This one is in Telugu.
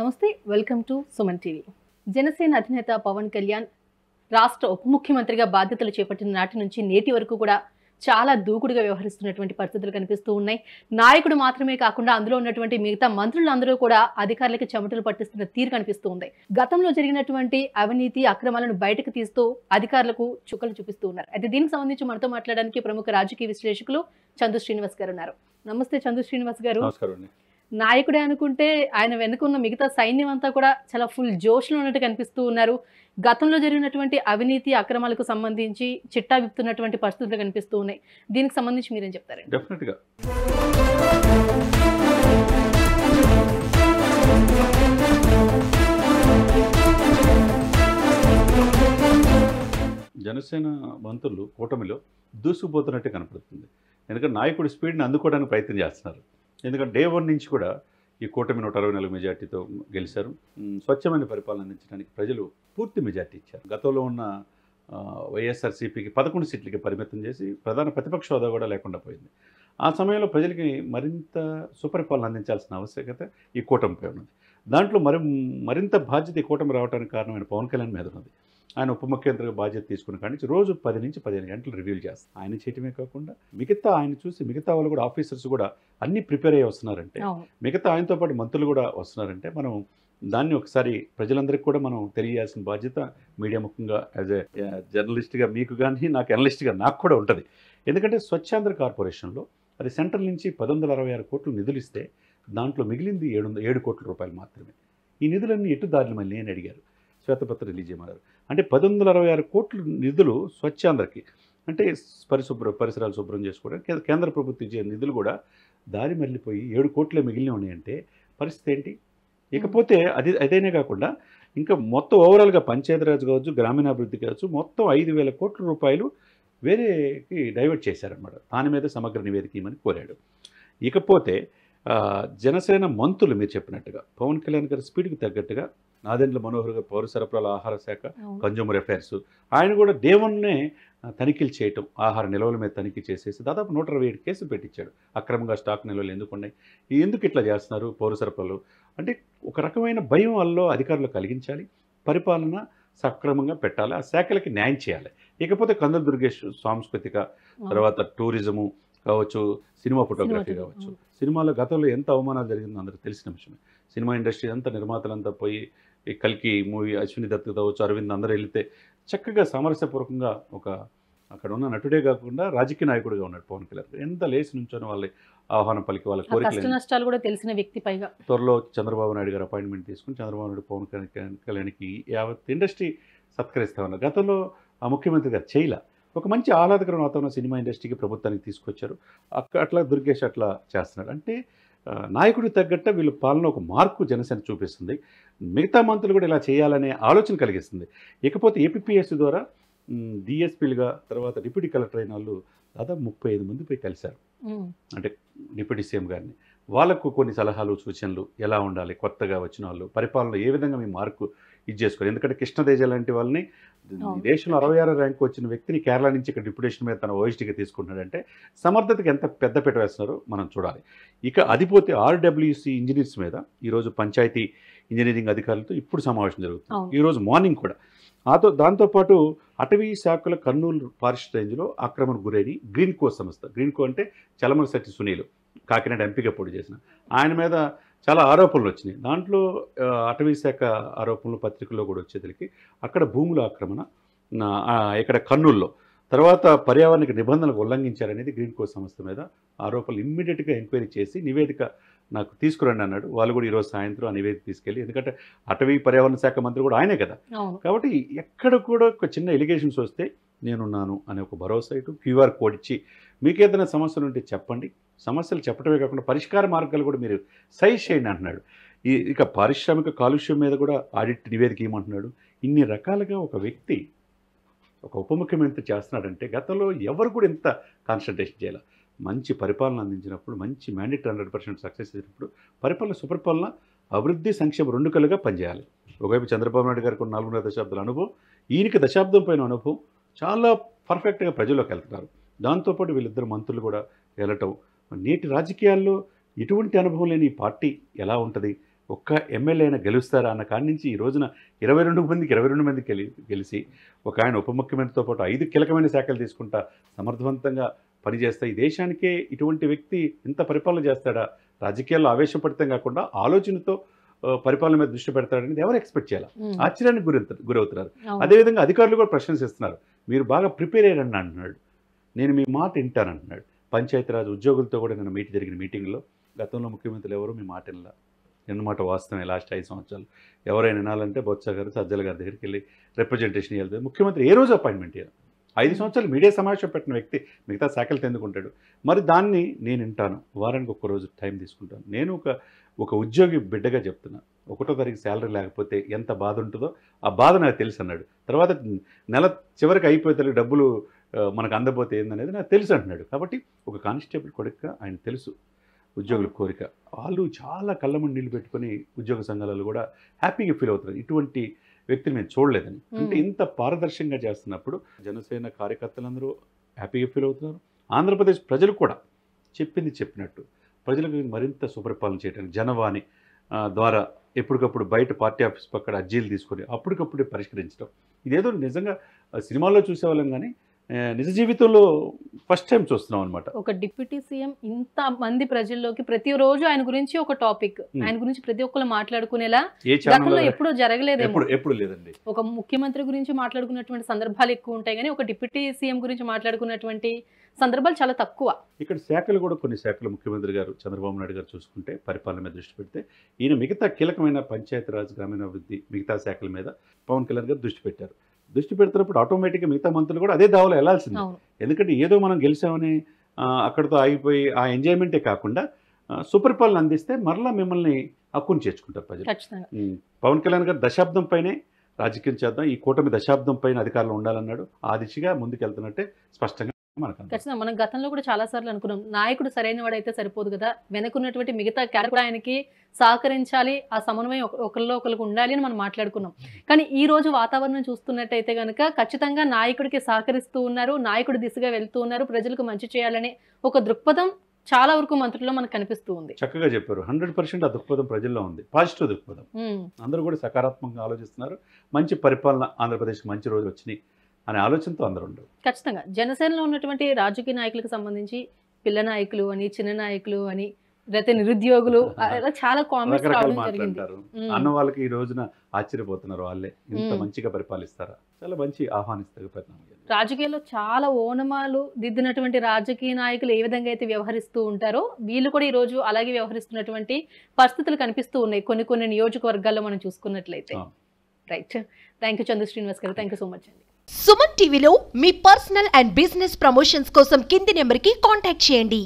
నమస్తే, welcome to Suman TV. Janasena అధినేత పవన్ కళ్యాణ్ రాష్ట్ర ఉప ముఖ్యమంత్రిగా బాధ్యతలు చేపట్టిన నాటి నుంచి నేటి వరకు కూడా చాలా దూకుడుగా వ్యవహరిస్తున్నటువంటి పరిస్థితులు కనిపిస్తూ ఉన్నాయి. నాయకుడు మాత్రమే కాకుండా అందులో ఉన్నటువంటి మిగతా మంత్రులందరూ కూడా అధికారులకు చెమటలు పట్టిస్తున్న తీరు కనిపిస్తూ ఉంది. గతంలో జరిగినటువంటి అవినీతి అక్రమాలను బయటకు తీస్తూ అధికారులకు చుక్కలు చూపిస్తూ ఉన్నారు. అయితే దీనికి సంబంధించి మనతో మాట్లాడడానికి ప్రముఖ రాజకీయ విశ్లేషకులు చందు శ్రీనివాస్ గారు ఉన్నారు. నమస్తే చందు శ్రీనివాస్ గారు. నాయకుడే అనుకుంటే ఆయన వెనుకున్న మిగతా సైన్యం అంతా కూడా చాలా ఫుల్ జోష్లో ఉన్నట్టు కనిపిస్తూ ఉన్నారు. గతంలో జరిగినటువంటి అవినీతి అక్రమాలకు సంబంధించి చిట్టా విప్పుతున్నటువంటి పరిస్థితులు కనిపిస్తూ ఉన్నాయి. దీనికి సంబంధించి మీరేం చెప్తారండి? డెఫినెట్గా జనసేన మంత్రులు కూటమిలో దూసుకుపోతున్నట్టే కనపడుతుంది. ఎందుకంటే నాయకుడి స్పీడ్ని అందుకోవడానికి ప్రయత్నం చేస్తున్నారు. ఎందుకంటే డే 1 నుంచి కూడా ఈ కూటమి 164 మెజార్టీతో గెలిచారు. స్వచ్ఛమైన పరిపాలన అందించడానికి ప్రజలు పూర్తి మెజార్టీ ఇచ్చారు. గతంలో ఉన్న వైఎస్ఆర్సీపీకి 11 సీట్లకి పరిమితం చేసి ప్రధాన ప్రతిపక్ష హోదా కూడా లేకుండా పోయింది. ఆ సమయంలో ప్రజలకి మరింత సుపరిపాలన అందించాల్సిన ఆవశ్యకత ఈ కూటమిపై ఉన్నది. దాంట్లో మరింత బాధ్యత ఈ కూటమి రావడానికి కారణమైన పవన్ కళ్యాణ్ మీద ఉన్నది. ఆయన ఉప ముఖ్యమంత్రిగా బాధ్యత తీసుకున్న కాడి నుంచి రోజు 10 నుంచి 15 గంటలు రివ్యూలు చేస్తారు. ఆయన చేయటమే కాకుండా మిగతా ఆయన చూసి మిగతా వాళ్ళు కూడా ఆఫీసర్స్ కూడా అన్నీ ప్రిపేర్ అయ్యి వస్తున్నారంటే, మిగతా ఆయనతో పాటు మంత్రులు కూడా వస్తున్నారంటే మనం దాన్ని ఒకసారి ప్రజలందరికీ కూడా మనం తెలియాల్సిన బాధ్యత మీడియా ముఖ్యంగా యాజ్ ఏ జర్నలిస్ట్గా మీకు కానీ నాకు అనలిస్ట్గా నాకు కూడా ఉంటుంది. ఎందుకంటే స్వచ్ఛాంధ్ర కార్పొరేషన్లో అది సెంట్రల్ నుంచి 1166 కోట్లు నిధులు ఇస్తే దాంట్లో మిగిలింది 7 కోట్ల రూపాయలు మాత్రమే. ఈ నిధులన్నీ ఎటు దారిని మళ్ళీ అని అడిగారు. శ్వేతపత్రం రిలీజ్ చేయమన్నారు. అంటే 1166 కోట్ల నిధులు స్వచ్ఛాంధ్రకి, అంటే పరిసరాలు శుభ్రం చేసుకోవడానికి కేంద్ర ప్రభుత్వం ఇచ్చే నిధులు కూడా దారి మళ్ళీపోయి 7 కోట్లే మిగిలిన ఉన్నాయంటే పరిస్థితి ఏంటి? ఇకపోతే అదైనా కాకుండా ఇంకా మొత్తం ఓవరాల్గా పంచాయతీరాజ్ కావచ్చు, గ్రామీణాభివృద్ధి కావచ్చు, మొత్తం 5,000 కోట్ల రూపాయలు వేరేకి డైవర్ట్ చేశారన్నమాట. దాని మీద సమగ్ర నివేదిక ఇవ్వమని కోరాడు. ఇకపోతే జనసేన మంత్రులు మీరు చెప్పినట్టుగా పవన్ కళ్యాణ్ గారి స్పీడ్కి తగ్గట్టుగా నాదెండ్ల మనోహర్ గారు పౌర సరఫరాల ఆహార శాఖ కన్జ్యూమర్ అఫైర్స్ ఆయన కూడా డే 1నే తనిఖీలు చేయటం, ఆహార నిల్వల మీద తనిఖీ చేసేసి దాదాపు 127 కేసులు పెట్టించాడు. అక్రమంగా స్టాక్ నిల్వలు ఎందుకు ఉన్నాయి, ఎందుకు ఇట్లా చేస్తున్నారు పౌర సరఫరాలు అంటే ఒక రకమైన భయం వాళ్ళలో అధికారులు కలిగించాలి, పరిపాలన సక్రమంగా పెట్టాలి, ఆ శాఖలకి న్యాయం చేయాలి. ఇకపోతే కందుల దుర్గేష్ సాంస్కృతిక, తర్వాత టూరిజము కావచ్చు, సినిమా ఫోటోగ్రఫీ కావచ్చు, సినిమాలో గతంలో ఎంత అవమానాలు జరిగిందో అందరికీ తెలిసిన విషయమే. సినిమా ఇండస్ట్రీ అంతా నిర్మాతలంతా పోయి ఈ కల్కి మూవీ అశ్విని దత్ కావచ్చు, అరవింద్ అందరూ వెళితే చక్కగా సామరస్యపూర్వకంగా ఒక అక్కడ ఉన్న నటుడే కాకుండా రాజకీయ నాయకుడిగా ఉన్నాడు పవన్ కళ్యాణ్. ఎంత లేచి నుంచొని వాళ్ళ ఆహ్వానం పలికి వాళ్ళ కోరికలు కూడా తెలిసిన వ్యక్తి. పైగా త్వరలో చంద్రబాబు నాయుడు గారు అపాయింట్మెంట్ తీసుకుని చంద్రబాబు నాయుడు పవన్ కళ్యాణ్కి యావత్ ఇండస్ట్రీ సత్కరిస్తా ఉన్నారు. గతంలో ఆ ముఖ్యమంత్రి గారు చేయలే. ఒక మంచి ఆహ్లాదకరమైన వాతావరణం సినిమా ఇండస్ట్రీకి ప్రభుత్వానికి తీసుకొచ్చారు. అట్లా దుర్గేష్ అట్లా చేస్తున్నాడు. అంటే నాయకుడికి తగ్గట్టు వీళ్ళు పాలన ఒక మార్కు జనసేన చూపిస్తుంది. మిగతా మంత్రులు కూడా ఇలా చేయాలనే ఆలోచన కలిగిస్తుంది. ఇకపోతే ఏపీపీఎస్సీ ద్వారా డిఎస్పీలుగా తర్వాత డిప్యూటీ కలెక్టర్ అయిన వాళ్ళు దాదాపు 35 మంది పోయి కలిశారు. అంటే డిప్యూటీ సీఎం గారిని వాళ్ళకు కొన్ని సలహాలు సూచనలు ఎలా ఉండాలి, కొత్తగా వచ్చిన వాళ్ళు పరిపాలన ఏ విధంగా మీ మార్కు ఇది చేసుకోవాలి. ఎందుకంటే కృష్ణదేజ లాంటి వాళ్ళని దేశంలో 66 ర్యాంకు వచ్చిన వ్యక్తిని కేరళ నుంచి ఇక్కడ డిప్యూటేషన్ మీద తన ఓఎస్టీగా తీసుకుంటున్నాడంటే సమర్థతకి ఎంత పెద్దపీట వేస్తున్నారో మనం చూడాలి. ఇక అదిపోతే ఆర్డబ్ల్యూసీ ఇంజనీర్స్ మీద ఈరోజు పంచాయతీ ఇంజనీరింగ్ అధికారులతో ఇప్పుడు సమావేశం జరుగుతుంది, ఈరోజు మార్నింగ్ కూడా. దాంతోపాటు అటవీ శాఖల కర్నూలు ఫారెస్ట్ రేంజ్లో ఆక్రమణకు గురైన గ్రీన్కో సంస్థ, గ్రీన్కో అంటే చలమల శెట్టి సునీలు కాకినాడ ఎంపీగా పోటీ చేసిన ఆయన మీద చాలా ఆరోపణలు వచ్చినాయి. దాంట్లో అటవీ శాఖ ఆరోపణలు పత్రికల్లో కూడా వచ్చేసరికి అక్కడ భూముల ఆక్రమణ ఇక్కడ కర్నూలులో, తర్వాత పర్యావరణ నిబంధనలకు ఉల్లంఘించారనేది గ్రీన్కో సంస్థ మీద ఆరోపణలు. ఇమ్మీడియట్గా ఎంక్వైరీ చేసి నివేదిక నాకు తీసుకురండి అన్నాడు. వాళ్ళు కూడా ఈరోజు సాయంత్రం ఆ నివేదిక తీసుకెళ్ళి, ఎందుకంటే అటవీ పర్యావరణ శాఖ మంత్రి కూడా ఆయనే కదా, కాబట్టి ఎక్కడ కూడా ఒక చిన్న ఎలిగేషన్స్ వస్తే నేనున్నాను అనే ఒక భరోసా ఇటు క్యూఆర్ కోడ్ ఇచ్చి మీకు ఏదైనా సమస్యలు ఉంటే చెప్పండి, సమస్యలు చెప్పడమే కాకుండా పరిష్కార మార్గాలు కూడా మీరు సైజ్ చేయండి అంటున్నాడు. ఇక పారిశ్రామిక కాలుష్యం మీద కూడా ఆడిట్ నివేదిక ఇవ్వమంటున్నాడు. ఇన్ని రకాలుగా ఒక వ్యక్తి ఒక ఉప ముఖ్యమంత్రి చేస్తున్నాడంటే గతంలో ఎవరు కూడా ఇంత కాన్సన్ట్రేషన్ చేయాలి. మంచి పరిపాలన అందించినప్పుడు, మంచి మ్యాండేట్ 100% సక్సెస్ చేసినప్పుడు పరిపాలన సుపరిపాలన అభివృద్ధి సంక్షేమ రెండు కలుగా పనిచేయాలి. ఒకవైపు చంద్రబాబు నాయుడు గారికి 4.5 దశాబ్దాల అనుభవం, ఈయనకి దశాబ్దం పైన అనుభవం, చాలా పర్ఫెక్ట్గా ప్రజల్లోకి వెళ్తున్నారు. దాంతోపాటు వీళ్ళిద్దరు మంత్రులు కూడా వెళ్ళటం, నేటి రాజకీయాల్లో ఎటువంటి అనుభవం లేని ఈ పార్టీ ఎలా ఉంటుంది ఒక్క ఎమ్మెల్యే అయినా గెలుస్తారా అన్న కాడి నుంచి ఈ రోజున 22 మంది గెలిచి ఒక ఆయన ఉప ముఖ్యమంత్రితో పాటు 5 కీలకమైన శాఖలు తీసుకుంటా సమర్థవంతంగా పనిచేస్తా ఈ దేశానికే ఇటువంటి వ్యక్తి ఇంత పరిపాలన చేస్తాడా, రాజకీయాల్లో ఆవేశపడితం కాకుండా ఆలోచనతో పరిపాలన మీద దృష్టి పెడతాడనేది ఎవరు ఎక్స్పెక్ట్ చేయాలి, ఆశ్చర్యానికి గురవుతున్నారు. అదేవిధంగా అధికారులు కూడా ప్రశంసిస్తున్నారు. మీరు బాగా ప్రిపేర్ అయ్యారని అంటున్నాడు, నేను మీ మాట వింటానంటున్నాడు. పంచాయతీరాజ్ ఉద్యోగులతో కూడా నిన్న జరిగిన మీటింగ్లో గతంలో ముఖ్యమంత్రులు ఎవరు మీ మాట వినలా, ఎన్నమాట వాస్తవమే. లాస్ట్ 5 సంవత్సరాలు ఎవరైనా వినాలంటే బొత్స గారు సజ్జల గారి దగ్గరికి వెళ్ళి రిప్రజెంటేషన్ ఇవ్వాలి. ముఖ్యమంత్రి ఏ రోజు అపాయింట్మెంట్ ఇవ్వాలి. 5 సంవత్సరాలు మీడియా సమావేశం పెట్టిన వ్యక్తి మిగతా శాఖలు ఎందుకుంటాడు? మరి దాన్ని నేను వింటాను, వారానికి ఒక్కరోజు టైం తీసుకుంటాను. నేను ఒక ఉద్యోగి బిడ్డగా చెప్తున్నా, 1వ తారీఖు శాలరీ లేకపోతే ఎంత బాధ ఉంటుందో ఆ బాధ నాకు తెలుసు అన్నాడు. తర్వాత నెల చివరికి అయిపోతే డబ్బులు మనకు అందబోతే ఏందనేది నాకు తెలుసు అంటున్నాడు. కాబట్టి ఒక కానిస్టేబుల్ కొడుకుగా ఆయన తెలుసు ఉద్యోగుల కోరిక. వాళ్ళు చాలా కళ్ళమని నీళ్ళు పెట్టుకొని ఉద్యోగ సంఘాలలో కూడా హ్యాపీగా ఫీల్ అవుతున్నారు. ఇటువంటి వ్యక్తిని మేము చూడలేదని. అంటే ఇంత పారదర్శకంగా చేస్తున్నప్పుడు జనసేన కార్యకర్తలందరూ హ్యాపీగా ఫీల్ అవుతున్నారు. ఆంధ్రప్రదేశ్ ప్రజలు కూడా చెప్పింది చెప్పినట్టు ప్రజలకు మరింత సుపరిపాలన చేయడానికి జనవాణి ద్వారా ఎప్పటికప్పుడు బయట పార్టీ ఆఫీస్ పక్కన అర్జీలు తీసుకొని అప్పటికప్పుడే పరిష్కరించడం, ఇదేదో నిజంగా సినిమాల్లో చూసేవాళ్ళం కానీ నిజ జీవితంలో ఫస్ట్ టైం చూస్తున్నాం అనమాట. ఒక డిప్యూటీ సీఎం ఇంత మంది ప్రజల్లోకి ప్రతిరోజు ఆయన గురించి ఒక టాపిక్, ఆయన గురించి ప్రతి ఒక్కరు మాట్లాడుకునేలా గతంలో ఎప్పుడూ జరగలేదు, ఎప్పుడు లేదండి. ఒక ముఖ్యమంత్రి గురించి మాట్లాడుకున్నటువంటి సందర్భాలు ఎక్కువ ఉంటాయి కానీ ఒక డిప్యూటీ సీఎం గురించి మాట్లాడుకున్నటువంటి సందర్భాలు చాలా తక్కువ. ఇక్కడ శాఖలు కూడా కొన్ని శాఖలు ముఖ్యమంత్రి గారు చంద్రబాబు నాయుడు గారు చూసుకుంటే పరిపాలన మీద దృష్టి పెడితే, ఈయన మిగతా కీలకమైన పంచాయతీరాజ్ గ్రామీణాభివృద్ధి మిగతా శాఖల మీద పవన్ కళ్యాణ్ గారు దృష్టి పెట్టారు. దృష్టి పెడుతున్నప్పుడు ఆటోమేటిక్గా మిగతా మంత్రులు కూడా అదే దావలో వెళ్లాల్సింది. ఎందుకంటే ఏదో మనం గెలిచామని అక్కడితో ఆగిపోయి ఆ ఎంజాయ్మెంటే కాకుండా సుపరిపాలన అందిస్తే మరలా మిమ్మల్ని హక్కును చేర్చుకుంటారు ప్రజలు. పవన్ కళ్యాణ్ గారు దశాబ్దం పైనే రాజకీయం చేద్దాం, ఈ కూటమి దశాబ్దం పైన అధికారంలో ఉండాలన్నాడు. ఆ దిశగా ముందుకెళ్తున్నట్టే స్పష్టంగా ఖచ్చితంగా మనం గతంలో కూడా చాలా సార్లు అనుకున్నాం, నాయకుడు సరైన వాడైతే సరిపోదు కదా, వెనకున్నటువంటి మిగతా క్యాడర్ ఆయనకి సహకరించాలి, ఆ సమన్వయం ఒకరిలో ఒకరికి ఉండాలి అని మనం మాట్లాడుకున్నాం. కానీ ఈ రోజు వాతావరణం చూస్తున్నట్టయితే కనుక ఖచ్చితంగా నాయకుడికి సహకరిస్తూ ఉన్నారు, నాయకుడి దిశగా వెళ్తూ ఉన్నారు, ప్రజలకు మంచి చేయాలనే ఒక దృక్పథం చాలా వరకు మంత్రుల్లో మనకు కనిపిస్తూ ఉంది. చక్కగా చెప్పారు. 100% ఆ దృక్పథం ప్రజల్లో ఉంది, పాజిటివ్ దృక్పథం. అందరూ కూడా సకారాత్మకంగా ఆలోచిస్తున్నారు. మంచి పరిపాలన, ఆంధ్రప్రదేశ్కి మంచి రోజులు వచ్చినాయి అనే ఆలోచనతో అందరూ ఉండరు. ఖచ్చితంగా జనసేనలో ఉన్నటువంటి రాజకీయ నాయకులకు సంబంధించి పిల్ల నాయకులు అని, చిన్న నాయకులు అని, లేకపోతే నిరుద్యోగులు చాలా కామెంట్స్ రావడం జరిగింది. అన్న వాళ్ళకి ఈ రోజున ఆశ్చర్యపోతున్నారు, వాళ్ళే ఇంత మంచిగా పరిపాలిస్తారా, చాలా మంచి ఆహ్వానిస్తారు. రాజకీయాల్లో చాలా ఓనమాలు దిద్దినటువంటి రాజకీయ నాయకులు ఏ విధంగా అయితే వ్యవహరిస్తూ ఉంటారో వీళ్ళు కూడా ఈ రోజు అలాగే వ్యవహరిస్తున్నటువంటి పరిస్థితులు కనిపిస్తూ ఉన్నాయి కొన్ని నియోజకవర్గాల్లో మనం చూసుకున్నట్లయితే. రైట్, థ్యాంక్ యూ చంద్ర శ్రీనివాస్ గారు, థ్యాంక్ యూ సో మచ్ అండి. సుమన్ టీవీలో మీ పర్సనల్ అండ్ బిజినెస్ ప్రమోషన్స్ కోసం కింది నెంబర్కి కాంటాక్ట్ చేయండి.